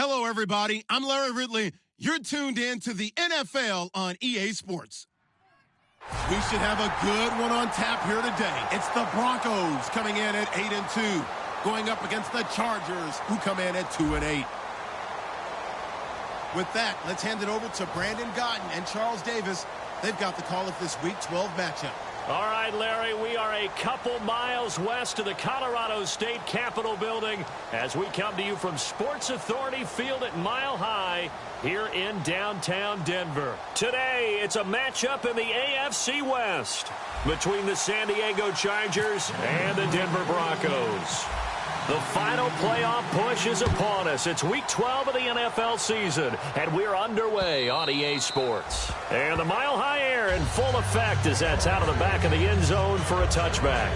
Hello, everybody. I'm Larry Ridley. You're tuned in to the NFL on EA Sports. We should have a good one on tap here today. It's the Broncos coming in at 8-2, going up against the Chargers, who come in at 2-8. With that, let's hand it over to Brandon Gotten and Charles Davis. They've got the call of this Week 12 matchup. All right, Larry, we are a couple miles west of the Colorado State Capitol building as we come to you from Sports Authority Field at Mile High here in downtown Denver. Today, it's a matchup in the AFC West between the San Diego Chargers and the Denver Broncos. The final playoff push is upon us. It's Week 12 of the NFL season, and we're underway on EA Sports. And the Mile High air in full effect as that's out of the back of the end zone for a touchback.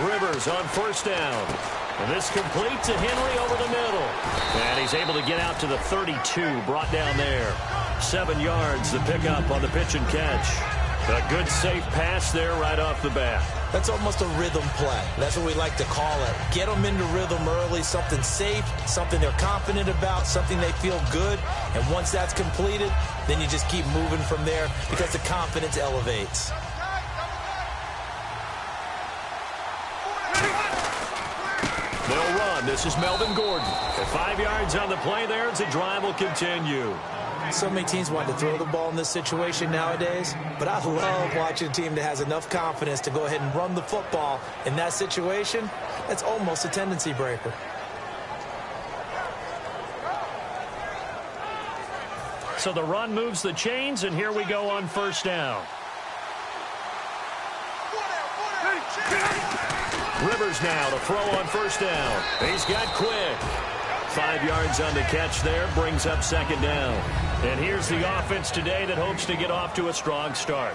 Rivers on first down. And this complete to Henry over the middle. And he's able to get out to the 32, brought down there. 7 yards the pickup on the pitch and catch. A good safe pass there right off the bat. That's almost a rhythm play. That's what we like to call it. Get them into rhythm early, something safe, something they're confident about, something they feel good. And once that's completed, then you just keep moving from there because the confidence elevates. They'll run. This is Melvin Gordon. At 5 yards on the play there, the drive will continue. So many teams want to throw the ball in this situation nowadays, but I love watching a team that has enough confidence to go ahead and run the football in that situation. That's almost a tendency breaker. So the run moves the chains, and here we go on first down. Rivers now to throw on first down. He's got quick. 5 yards on the catch there, brings up second down. And here's the offense today that hopes to get off to a strong start.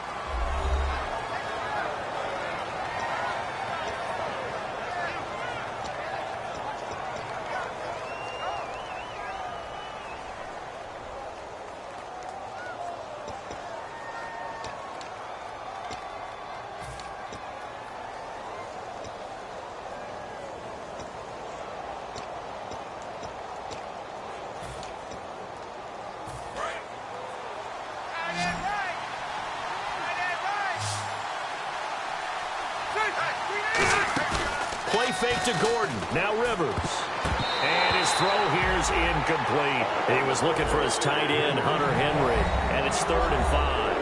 Play fake to Gordon. Now Rivers. And his throw here is incomplete. He was looking for his tight end, Hunter Henry. And it's 3rd and 5.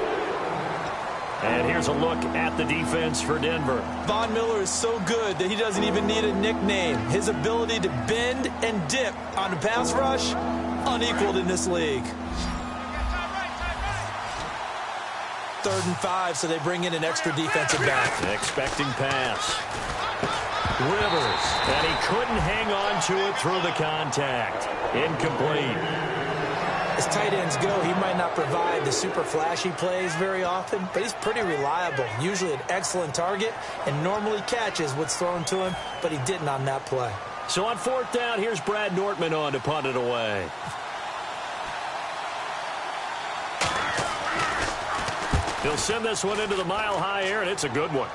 And here's a look at the defense for Denver. Von Miller is so good that he doesn't even need a nickname. His ability to bend and dip on the pass rush, unequaled in this league. 3rd and 5, so they bring in an extra defensive back. Expecting pass. Rivers, and he couldn't hang on to it through the contact. Incomplete. As tight ends go, he might not provide the super flashy plays very often, but he's pretty reliable, usually an excellent target, and normally catches what's thrown to him, but he didn't on that play. So on 4th down, here's Brad Nortman on to punt it away. He'll send this one into the mile-high air, and it's a good one.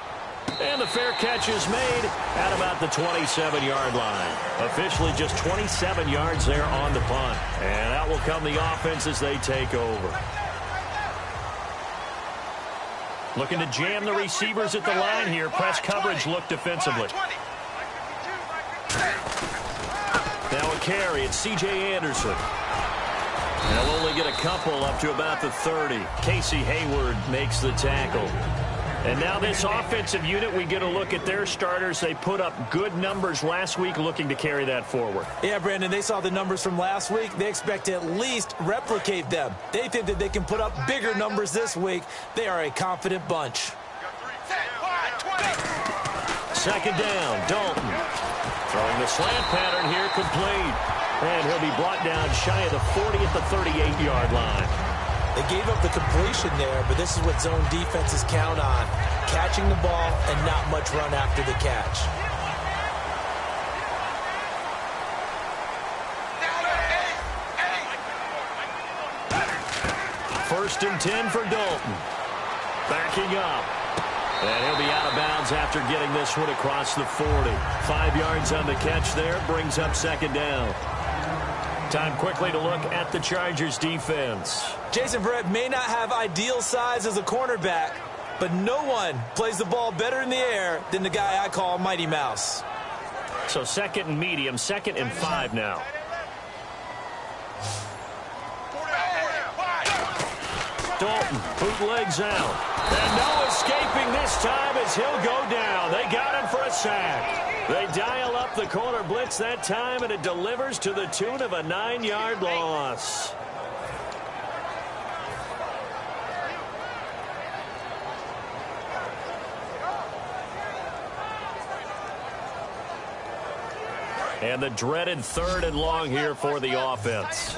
And the fair catch is made at about the 27-yard line. Officially just 27 yards there on the punt. And out will come the offense as they take over. Looking to jam the receivers at the line here. Press coverage look defensively. Now a carry. It's C.J. Anderson. And he'll only get a couple up to about the 30. Casey Hayward makes the tackle. And now this offensive unit, we get a look at their starters. They put up good numbers last week, looking to carry that forward. Yeah, Brandon, they saw the numbers from last week. They expect to at least replicate them. They think that they can put up bigger numbers this week. They are a confident bunch. Second down, Dalton. Throwing the slant pattern here, complete. And he'll be brought down shy of the 40 at the 38-yard line. They gave up the completion there, but this is what zone defenses count on. Catching the ball and not much run after the catch. First and 10 for Dalton. Backing up. And he'll be out of bounds after getting this one across the 40. 5 yards on the catch there, brings up second down. Time quickly to look at the Chargers defense. Jason Verrett may not have ideal size as a cornerback, but no one plays the ball better in the air than the guy I call Mighty Mouse. So second and medium, 2nd and 5 now. Dalton bootlegs out. And no escaping this time as he'll go down. They got him for a sack. They dial up the corner blitz that time, and it delivers to the tune of a 9-yard loss. And the dreaded 3rd and long here for the offense.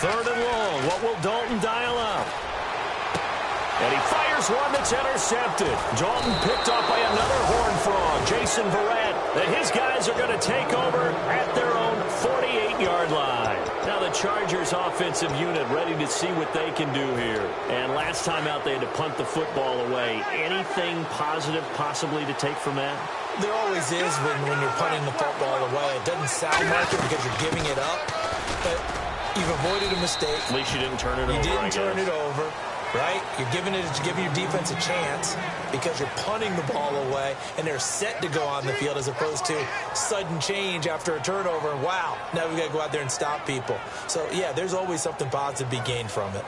Third and long. What will Dalton dial up? And he fires one that's intercepted. Dalton picked off by another Horned Frog, Jason Verrett. And his guys are going to take over at their own 48-yard line. Now the Chargers offensive unit ready to see what they can do here. And last time out they had to punt the football away. Anything positive possibly to take from that? There always is when you're punting the football away. It doesn't sound like it because you're giving it up, but you've avoided a mistake. At least you didn't turn it over. You didn't turn it over, right? You're giving your defense a chance because you're punting the ball away, and they're set to go on the field as opposed to sudden change after a turnover. And wow, now we've got to go out there and stop people. So, yeah, there's always something positive to be gained from it.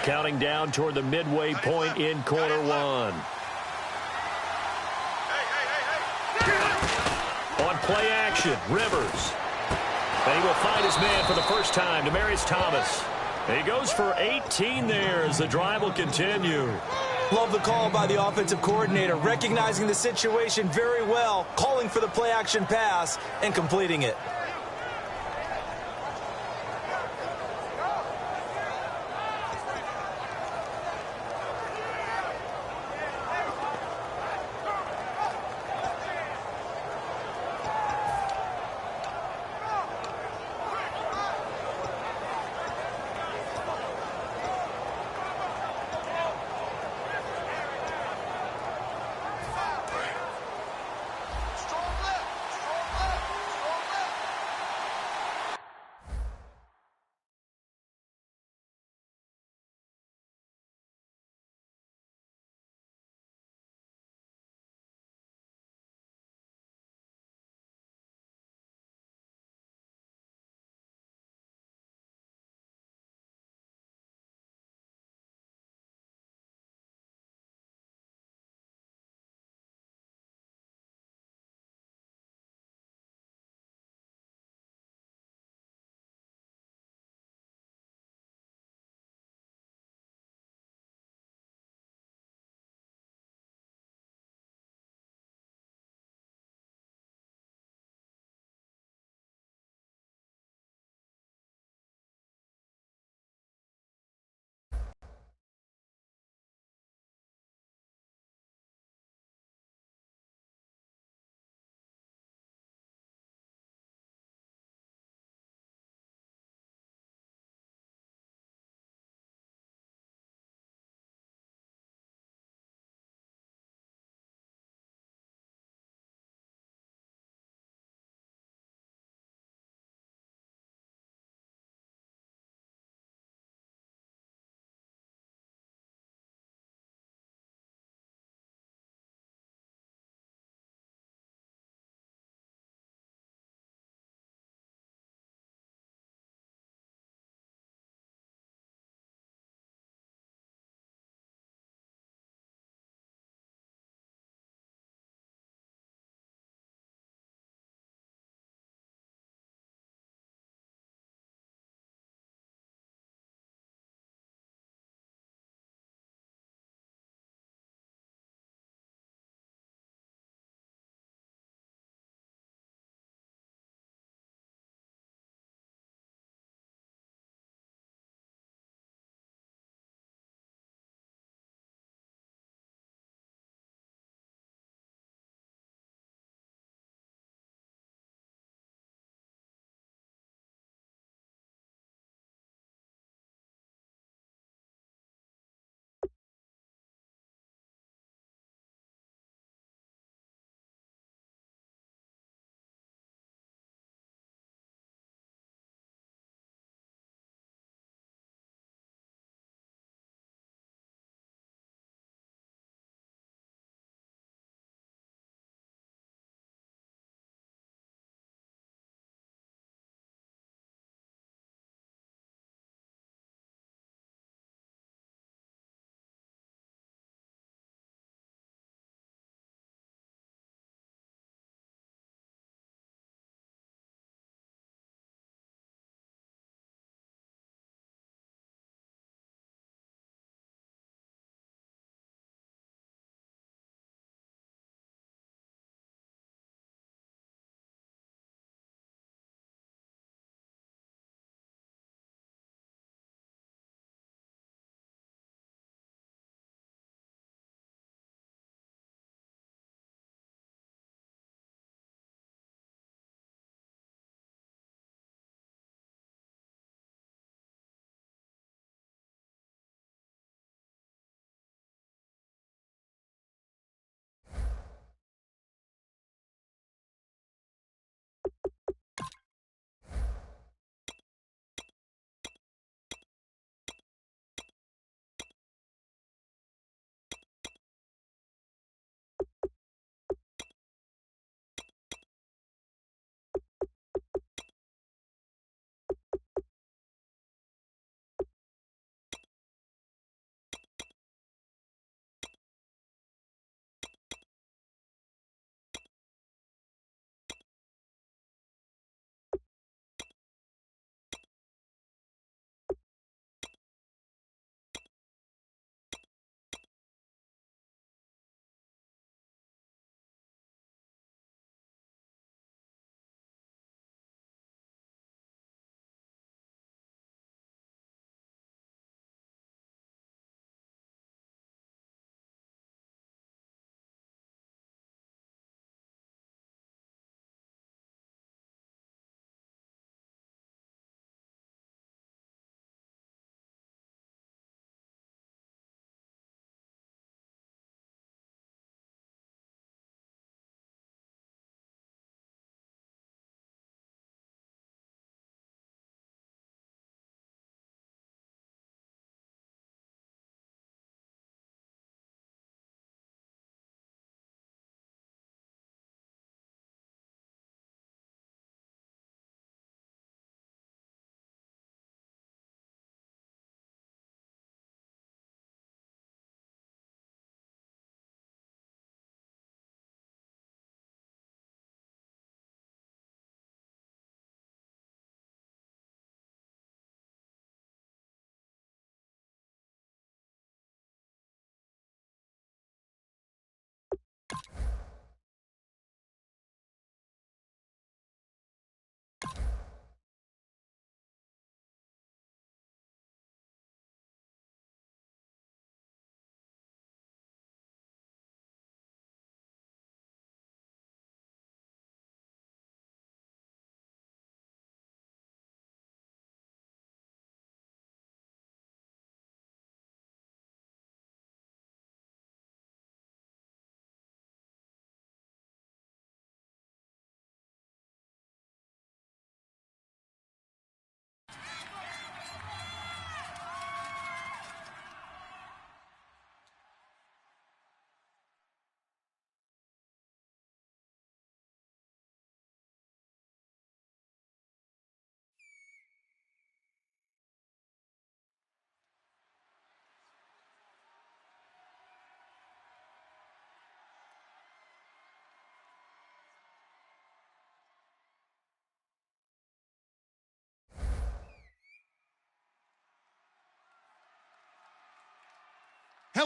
Counting down toward the midway point in quarter one. On play action, Rivers. And he will find his man for the first time, Demaryius Thomas. And he goes for 18 there as the drive will continue. Love the call by the offensive coordinator, recognizing the situation very well, calling for the play action pass and completing it.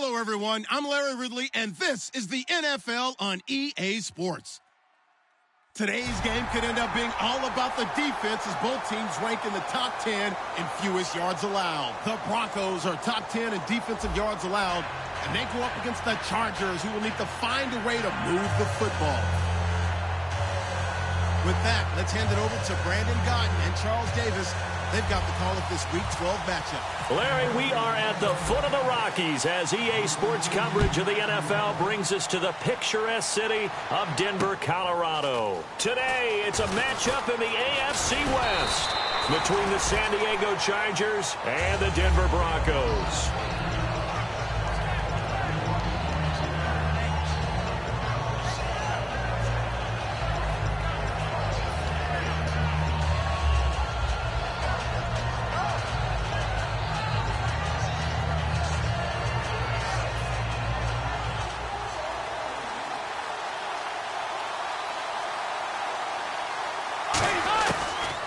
Hello, everyone. I'm Larry Ridley, and this is the NFL on EA Sports. Today's game could end up being all about the defense as both teams rank in the top 10 in fewest yards allowed. The Broncos are top 10 in defensive yards allowed, and they go up against the Chargers, who will need to find a way to move the football. With that, let's hand it over to Brandon Godden and Charles Davis. They've got the call of this Week 12 matchup. Larry, we are at the foot of the Rockies as EA Sports coverage of the NFL brings us to the picturesque city of Denver, Colorado. Today, it's a matchup in the AFC West between the San Diego Chargers and the Denver Broncos.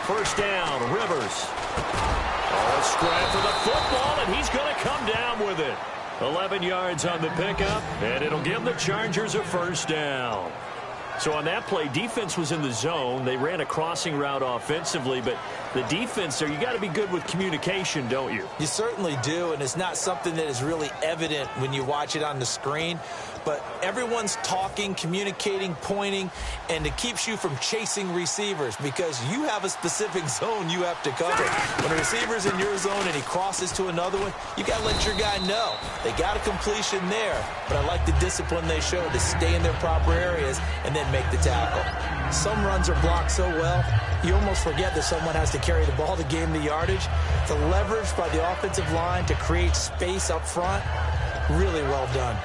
First down, Rivers. Oh, scramble for the football, and he's going to come down with it. 11 yards on the pickup, and it'll give the Chargers a first down. So on that play, defense was in the zone. They ran a crossing route offensively, but the defense there, you got to be good with communication, don't you? You certainly do, and it's not something that is really evident when you watch it on the screen. But everyone's talking, communicating, pointing, and it keeps you from chasing receivers because you have a specific zone you have to cover. When a receiver's in your zone and he crosses to another one, you got to let your guy know. They got a completion there, but I like the discipline they showed to stay in their proper areas and then make the tackle. Some runs are blocked so well, you almost forget that someone has to carry the ball to gain the yardage. The leverage by the offensive line to create space up front, really well done.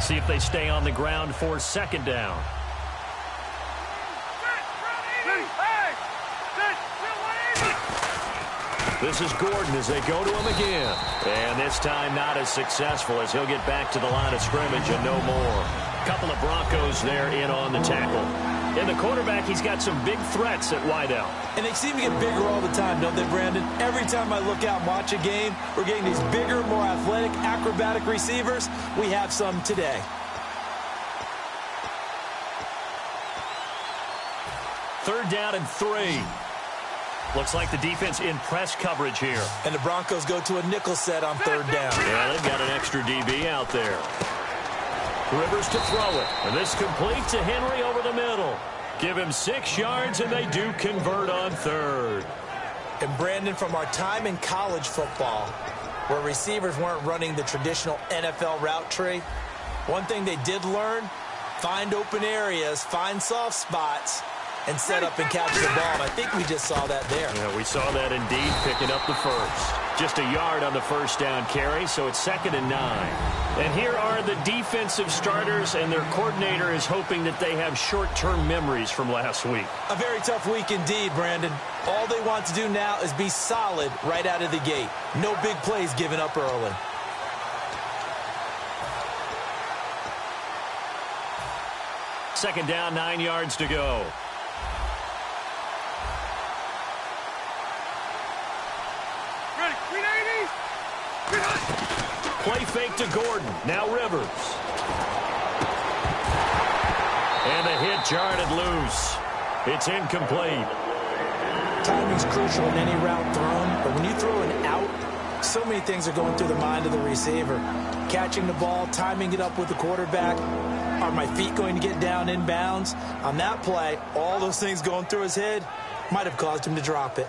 See if they stay on the ground for second down. This is Gordon as they go to him again. And this time not as successful as he'll get back to the line of scrimmage and no more. Couple of Broncos there in on the tackle. And the quarterback, he's got some big threats at wideout. And they seem to get bigger all the time, don't they, Brandon? Every time I look out and watch a game, we're getting these bigger, more athletic, acrobatic receivers. We have some today. Third down and 3. Looks like the defense in press coverage here. And the Broncos go to a nickel set on third down. Yeah, they've got an extra DB out there. Rivers to throw it. And this complete to Henry over the middle. Give him 6 yards, and they do convert on third. And, Brandon, from our time in college football, where receivers weren't running the traditional NFL route tree, one thing they did learn, find open areas, find soft spots, and set up and catch the ball. And I think we just saw that there. Yeah, we saw that indeed, picking up the first. Just a yard on the first down carry, so it's 2nd and 9. And here are the defensive starters, and their coordinator is hoping that they have short-term memories from last week. A very tough week indeed, Brandon. All they want to do now is be solid right out of the gate. No big plays given up early. Second down, 9 yards to go. Play fake to Gordon. Now Rivers. And the hit jarred loose. It's incomplete. Timing's crucial in any route thrown, but when you throw an out, so many things are going through the mind of the receiver. Catching the ball, timing it up with the quarterback. Are my feet going to get down in bounds? On that play, all those things going through his head might have caused him to drop it.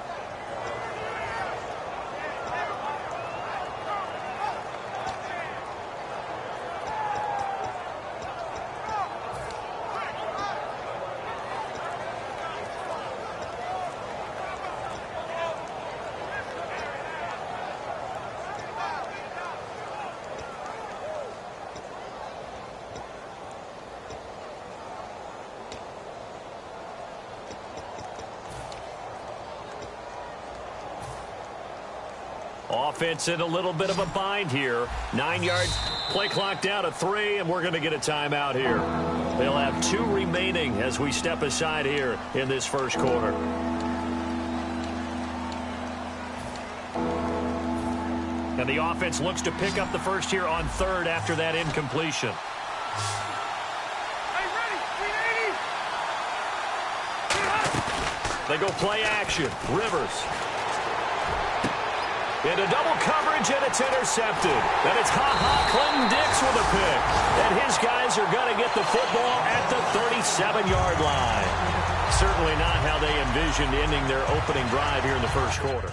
Offense in a little bit of a bind here. 9 yards, play clock down to 3, and we're going to get a timeout here. They'll have 2 remaining as we step aside here in this first quarter. And the offense looks to pick up the first here on third after that incompletion. They go play action. Rivers. Into double coverage, and it's intercepted. And it's Clinton Dix with a pick. And his guys are going to get the football at the 37-yard line. Certainly not how they envisioned ending their opening drive here in the first quarter.